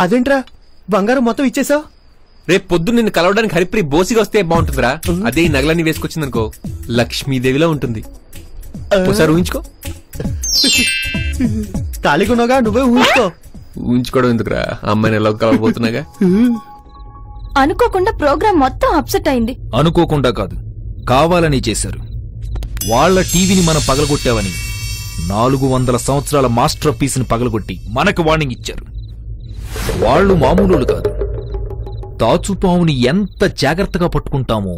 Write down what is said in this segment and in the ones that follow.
అదేంట్రా బంగారం మొత్తం ఇచ్చేసావు? రేపు పొద్దు నిన్ను కలవడానికి హరిప్రియ బోసిగా వస్తే బాగుంటుందిరా. అదే ఈ నగలన్నీ వేసుకొచ్చిందనుకో లక్ష్మీదేవిలో ఉంటుంది. ఒకసారి ఊహించుకో. ఖాళీగున్నాగా నువ్వే ఊహించుకో. ఊహించుకోవడం ఎందుకురా, అమ్మాయిని ఎలా కలవబోతున్నాగా. అనుకోకుండా ప్రోగ్రామ్ మొత్తం అప్సెట్ అయింది. అనుకోకుండా కాదు, కావాలని చేశారు. వాళ్ల టీవీని మనం పగలగొట్టావని 400 సంవత్సరాల మాస్టర్ పీస్ ని పగలగొట్టి మనకు వార్నింగ్ ఇచ్చారు. వాళ్లు మామూలు కాదు. తాచుపావుని ఎంత జాగ్రత్తగా పట్టుకుంటామో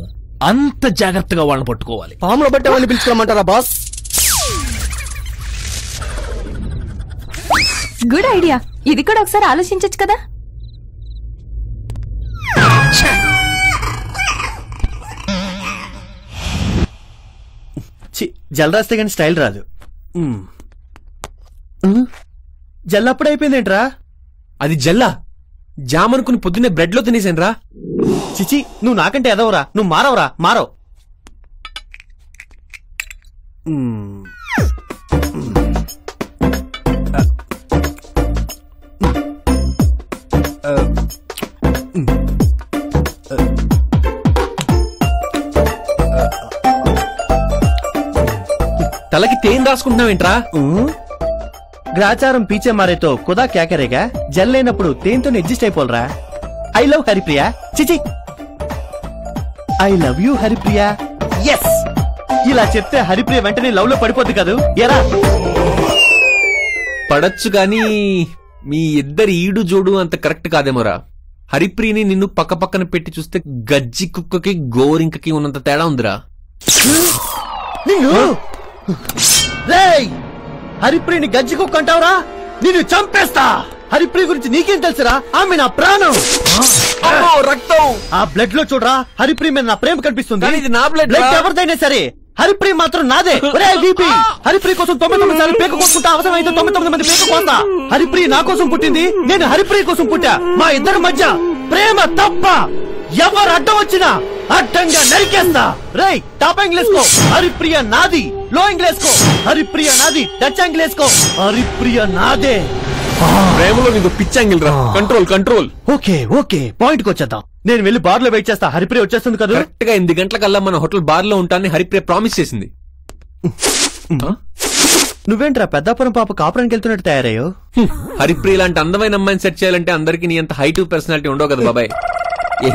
అంత జాగ్రత్తగా వాళ్ళని పట్టుకోవాలి. పాములో బట్టే వాళ్ళని పిలుచుకోమంటారా బాస్? Good idea. ఇది కూడా ఒకసారి ఆలోచించచ్చు కదా. జల్ రాస్తే కానీ స్టైల్ రాదు. జల్ అప్పుడు అయిపోయిందేంట్రా? అది జల్లా జామ్ అనుకుని పొద్దున్నే బ్రెడ్ లో తినేసాను. చిచి, నువ్వు నాకంటే ఎదవరా. నువ్వు మారవరా, మారవ్. తలకి తేన్ రాసుకుంటున్నావేంట్రా? గ్రాచారం పీచే మారేతో కుదా క్యాకరేగా. జల్ లేనప్పుడు తేన్తో అడ్జస్ట్ అయిపోలరా. I love Haripriya. చిచి, I love you Haripriya. Yes, ఇలా చెప్తే హరిప్రియ వెంటనే లవ్ లో పడిపోద్ది కదూ. ఎరా పడచ్చు గాని మీ ఇద్దరి ఈడు జోడు అంత కరెక్ట్ కాదేమోరా. హరిప్రియని నిన్ను పక్క పక్కన పెట్టి చూస్తే గజ్జి కుక్కకి గోరింకకి ఉన్నంత తేడా ఉందిరా. హరిప్రియని గజ్జి కుక్క అంటావురా? నిన్ను చంపేస్తా. హరిప్రియ గురించి నీకేం తెలుసురా? ఆమె నా ప్రాణం. రక్తం ఆ బ్లడ్ లో చూడరా, హరిప్రియ మీద నా ప్రేమ కనిపిస్తుంది. ఇది నా బ్లడ్ ఎవరిదైనా సరే హరిప్రియ మాత్రం నాదే. హరిప్రియ కోసం 99 సార్లు పేక కోసుకుంటా, అవసరమైతే 99 మంది పేక కోస్తా. హరిప్రియ నా కోసం పుట్టింది, నేను హరిప్రియ కోసం పుట్టా. మా ఇద్దరి మధ్య ప్రేమ తప్ప ఎవరు అడ్డం వచ్చినా అడ్డంగా నరికేస్తా. రేయ్, టాప్ యాంగిల్ వేసుకో, హరిప్రియ నాది. లో యాంగిల్ వేసుకో, హరిప్రియ నాది. టచ్ యాంగిల్ వేసుకో, హరిప్రియ నాదే. ప్రేమలో నీకు పిచ్ యాంగిల్ రా. Control control. Okay okay, point కి వచ్చేద్దాం. నేను వెళ్ళి బార్ లో వెయిట్ చేస్తా. హరిప్రియ వచ్చేస్తుంది కదా. కరెక్ట్ గా 8 గంటలకల్లా మన హోటల్ బార్ లో ఉంటానని హరిప్రియ ప్రామిస్ చేసింది. నువ్వేంట్రా పెద్దాపురం పాప కాపురానికి వెళ్తున్నట్టు తయారయ్యో? హరిప్రియ లాంటి అందమైన అమ్మాయిని సెట్ చేయాలంటే అందరికి నీ అంత హైట్ పర్సనాలిటీ ఉండవు కదా బాబాయ్.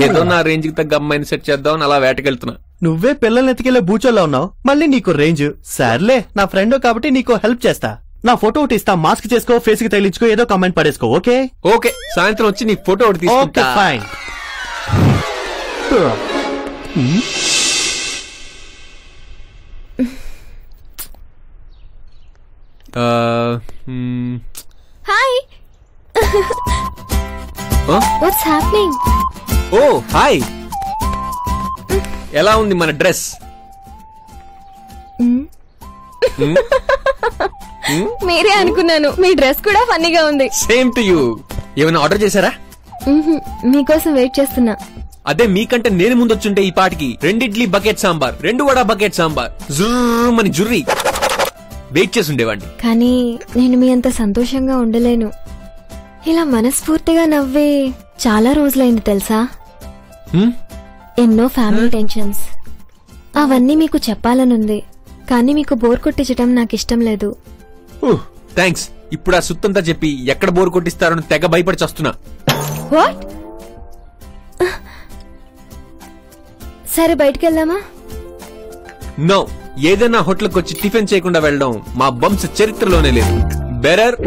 ఏదో నా రేంజ్ కి తగ్గ అమ్మాయిని సెట్ చేద్దాం అలా వేటకెళ్తున్నా. నువ్వే పిల్లల్ని ఎత్తికెళ్లే బూచోల్లో ఉన్నావు, మళ్ళీ నీకు రేంజ్. సర్లే, నా ఫ్రెండ్ కాబట్టి నీకు హెల్ప్ చేస్తా. నా ఫోటో ఒకటి ఇస్తా, మాస్క్ చేసుకో, ఫేస్ కి తగిలించుకో, ఏదో కమెంట్ పడేసుకో. ఓకే ఓకే, సాయంత్రం వచ్చి నీ ఫోటో ఒకటి తీసుకుంటా. Fine. Hi. What's happening? Oh hi, ఎలా ఉంది మన డ్రెస్? మీరే అనుకున్నాను. మీ డ్రెస్ కూడా ఫన్నీగా ఉంది. Same to you. ఏమైనా ఆర్డర్ చేశారా? మీకోసం వెయిట్ చేస్తున్నా. అదే మీకంటే నేను ముందొచ్చుంటే ఈ పాటికి 2 ఇడ్లీ బకెట్ సాంబార్, 2 వడ బకెట్ సాంబార్, జుర్రమని జుర్రి వెయిట్ చేసి ఉండేవాడిని. కానీ నేను మీ అంత సంతోషంగా ఉండలేను. ఇలా మనస్ఫూర్తిగా నవ్వే చాలా రోజులైంది తెలుసా. ఎన్నో ఫ్యామిలీ టెన్షన్స్, అవన్నీ మీకు చెప్పాలనుంది. కానీ మీకు బోర్ కొట్టించడం నాకు ఇష్టం లేదు. థ్యాంక్స్. ఇప్పుడు ఆ సుత్తంతా చెప్పి ఎక్కడ బోర్ కొట్టిస్తారని తెగ భయపడి చస్తున్నా. వాట్? సరే బయటికి వెళ్దామా? నో, ఏదైనా హోటల్కి వచ్చి టిఫిన్ చేయకుండా వెళ్ళడం మా వంశ చరిత్రలోనే లేదు. Bearer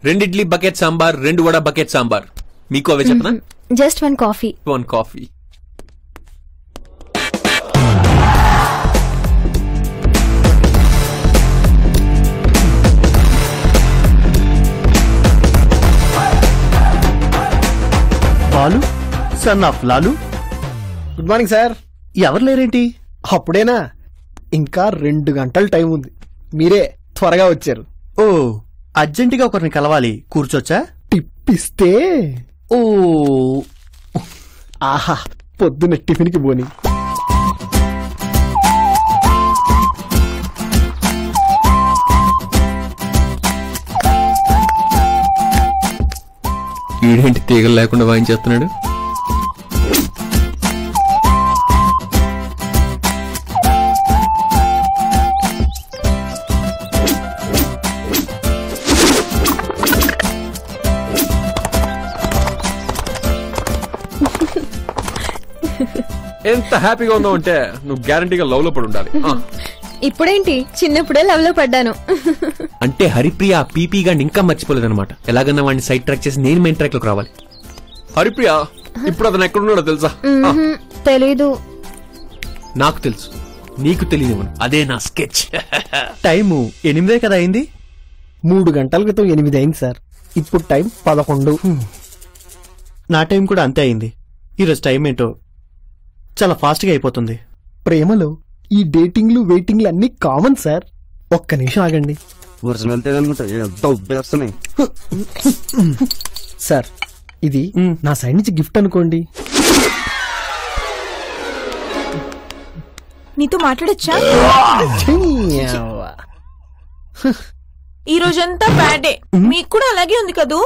2 idli bucket sambar, 2 vada bucket sambar. మీకు అవే చెప్పనా? Just 1 coffee. 1 coffee. Balu, son of Lalu. Good morning sir. ఎవరు లేరేంటి? అప్పుడేనా? ఇంకా 2 గంటల టైం ఉంది. మీరే త్వరగా వచ్చారు. ఓ, అర్జెంటుగా ఒకరిని కలవాలి. కూర్చోచ్చా? టిప్పిస్తే. ఓ ఆహా, పొద్దున్న టిఫిన్ కి పోని. వీడేంటి తీగలు లేకుండా వాయించేస్తున్నాడు. ఎంత హ్యాపీగా ఉన్నావు అంటే నువ్వు గ్యారంటీగా లవ్ లో పడి ఉండాలి. ఇప్పుడేంటి, చిన్నప్పుడే లవ్ లో పడ్డాను. అంటే హరిప్రియ పీపీ గాని ఇంకా మర్చిపోలేదన్నమాట. ఎలాగన్నా వాడిని సైడ్ ట్రాక్ చేసి నేను మెయిన్ ట్రాక్ లోకి రావాలి. హరిప్రియ ఇప్పుడు అతను ఎక్కడున్నాడో తెలుసా? తెలీదు. నాకు తెలుసు, నీకు తెలియదు. అదే నా స్కెచ్. టైము 8 కదా అయింది. 3 గంటల క్రితం 8 అయింది సార్. ఇప్పుడు టైం 11. నా టైం కూడా అంతే అయింది. ఈరోజు టైం ఏంటో చాలా ఫాస్ట్ గా అయిపోతుంది. ప్రేమలో ఈ డేటింగ్లు వెయిటింగ్లు అన్ని కామన్ సార్. ఒక్క నిమిషం ఆగండి సార్. ఇది నా సైడ్ నుంచి గిఫ్ట్ అనుకోండి. నీతో మాట్లాడచ్చా? ఈ రోజంతా బ్యాడ్ డే. మీకు కూడా అలాగే ఉంది కదూ?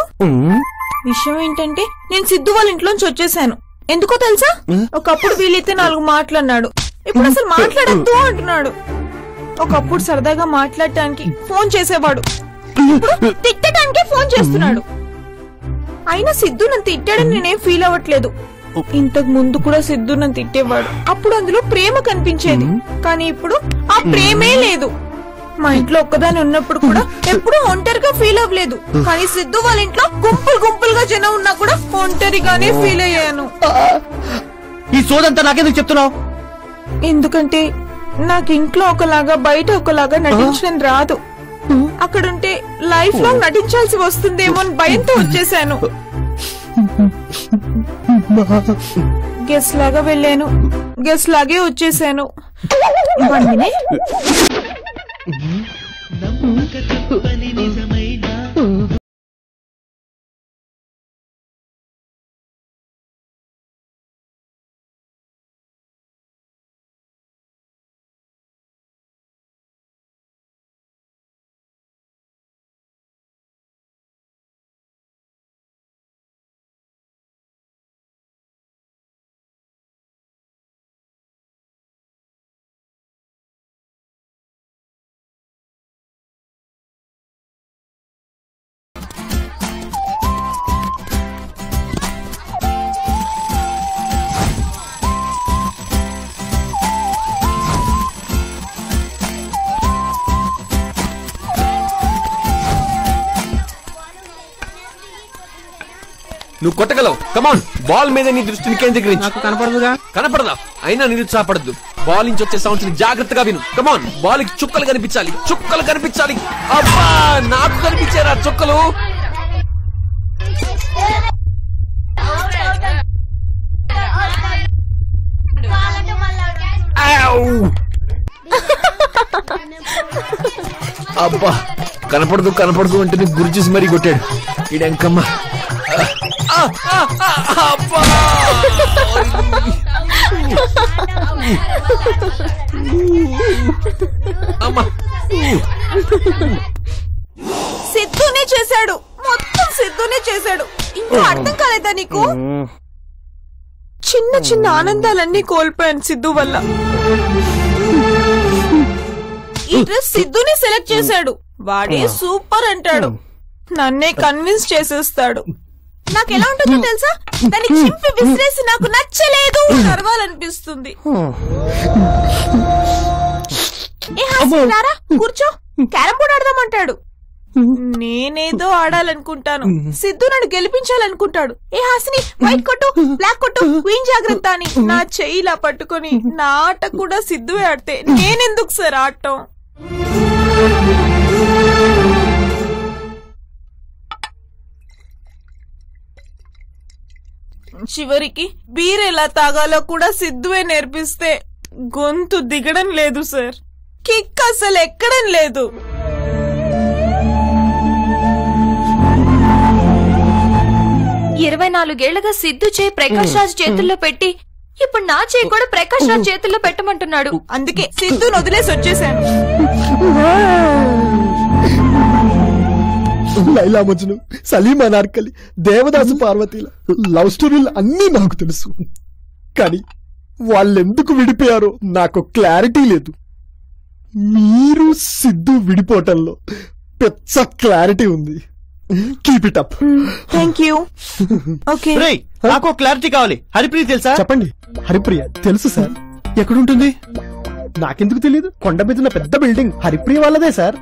విషయం ఏంటంటే నేను సిద్ధు వాళ్ళ ఇంట్లోంచి వచ్చేసాను. ఎందుకో తెలుసా? ఒకప్పుడు వీలైతే 4 మాట్లాడినాడు, ఇప్పుడు అసలు మాట్లాడద్దు అంటున్నాడు. ఒకప్పుడు సరదాగా మాట్లాడటానికి ఫోన్ చేసేవాడు, ఇప్పుడు తిట్టడానికే ఫోన్ చేస్తున్నాడు. అయినా సిద్ధు నన్ను తిట్టాడని నేనేం ఫీల్ అవ్వట్లేదు. ఇంతకు ముందు కూడా సిద్ధు నన్ను తిట్టేవాడు. అప్పుడు అందులో ప్రేమ కనిపించేది, కానీ ఇప్పుడు ఆ ప్రేమే లేదు. మా ఇంట్లో ఒక్కదాని ఉన్నప్పుడు కూడా ఎప్పుడూ ఒంటరిగా ఫీల్ అవ్వలేదు, కానీ సిద్ధు వాళ్ళ ఇంట్లో గుంపులుగా జనం ఉన్నా కూడా ఒంటరిగానే ఫీల్ అయ్యాను. ఈ సోదంతా నాకెందుకు చెప్తున్నావు? ఎందుకంటే నాకు ఇంట్లో ఒకలాగా బయట ఒకలాగా నటించడం రాదు. అక్కడుంటే లైఫ్ లో నటించాల్సి వస్తుందేమో అని భయంతో వచ్చేసాను. గెస్ట్ లాగా వెళ్ళాను, గెస్ట్ లాగే వచ్చేసాను. నువ్వు కొట్టగలవు. కమాన్, బాల్ మీద నీ దృష్టిని కేంద్రీకరించు. నాకు కనపడదుగా. కనపడదా? అయినా నిరుత్సాహపడద్దు. బాల్ నుంచి వచ్చే సౌండ్స్ ని జాగ్రత్తగా విను. కమాన్, బాల్ కి చుక్కలు కనిపించాలి, చుక్కలు కనిపించాలి. అబ్బా, నాకు కనిపించారా చుక్కలు? అబ్బా, కనపడదు కనపడదు అంటే నీకు గురి చూసి మరీ కొట్టాడు ఈడంకమ్మ. సిద్ధునే చేశాడు, మొత్తం సిద్ధునే చేశాడు. ఇంకా అర్థం కాలేదా నీకు? చిన్న చిన్న ఆనందాలన్నీ కోల్పోయాను సిద్ధు వల్ల. ఈ డ్రెస్ సిద్ధుని సెలెక్ట్ చేశాడు, వాడే సూపర్ అంటాడు, నన్నే కన్విన్స్ చేసేస్తాడు. నాకు ఎలా ఉంటుందో తెలుసా? దాన్ని చింపి విసిరేసి నాకు నచ్చలేదు నరవాలనిపిస్తుంది. కూర్చో, క్యారం బోర్డ్ ఆడదామంటాడు. నేనేదో ఆడాలనుకుంటాను, సిద్ధు నన్ను గెలిపించాలనుకుంటాడు. ఏ హాసిని, వైట్ కొట్టు, బ్లాక్ కొట్టు, క్వీన్ జాగ్రత్త అని నా చెయ్యిలా పట్టుకుని నా ఆట కూడా సిద్ధువే ఆడితే నేనెందుకు సార్ ఆడటం? చివరికి బీర్ ఎలా తాగాలో కూడా సిద్ధువే నేర్పిస్తే గొంతు దిగడం లేదు సార్, కిక్ అసలు ఎక్కడం లేదు. ఇరవై 24 ఏళ్లుగా సిద్ధు చేయి ప్రకాష్ రాజ్ చేతుల్లో పెట్టి ఇప్పుడు నా చేయి కూడా ప్రకాష్ రాజ్ చేతుల్లో పెట్టమంటున్నాడు. అందుకే సిద్ధుని వదిలేసి వచ్చేసాను. లైలా మజ్ను, సలీమా నార్కలి, దేవదాసు పార్వతీల లవ్ స్టోరీలు అన్నీ నాకు తెలుసు. కానీ వాళ్ళెందుకు విడిపోయారో నాకు క్లారిటీ లేదు. మీరు సిద్ధు విడిపోవటంలో పెద్ద క్లారిటీ ఉంది. Keep it up. Thank you. Okay, రేయ్, నాకు క్లారిటీ కావాలి. హరిప్రియ తెలుసా? చెప్పండి. హరిప్రియ తెలుసు సార్. ఎక్కడుంటుంది? నాకెందుకు తెలియదు. కొండ మీద ఉన్న పెద్ద బిల్డింగ్ హరిప్రియ వాళ్ళదే సార్.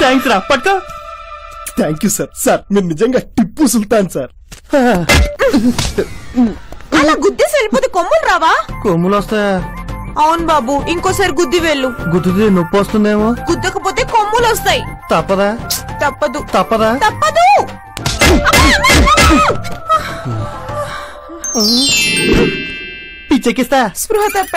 థ్యాంక్స్ రా. పట్టుకో. Thank you sir. సార్ మీరు నిజంగా టిప్పు సుల్తాన్ సార్. అలా గుద్ది సరిపోతే కొమ్ములు రావా? కొమ్ములు వస్తాయా? అవును బాబు, ఇంకోసారి గుద్ది వెళ్ళు. గుద్దుతే నొప్పి వస్తుందేమో. గుద్దకపోతే కొమ్ములు వస్తాయి. తప్పదా? తప్పదు. తప్పదా? తప్పదు. పిచ్చెక్కిస్తా. స్పృహ తప్ప.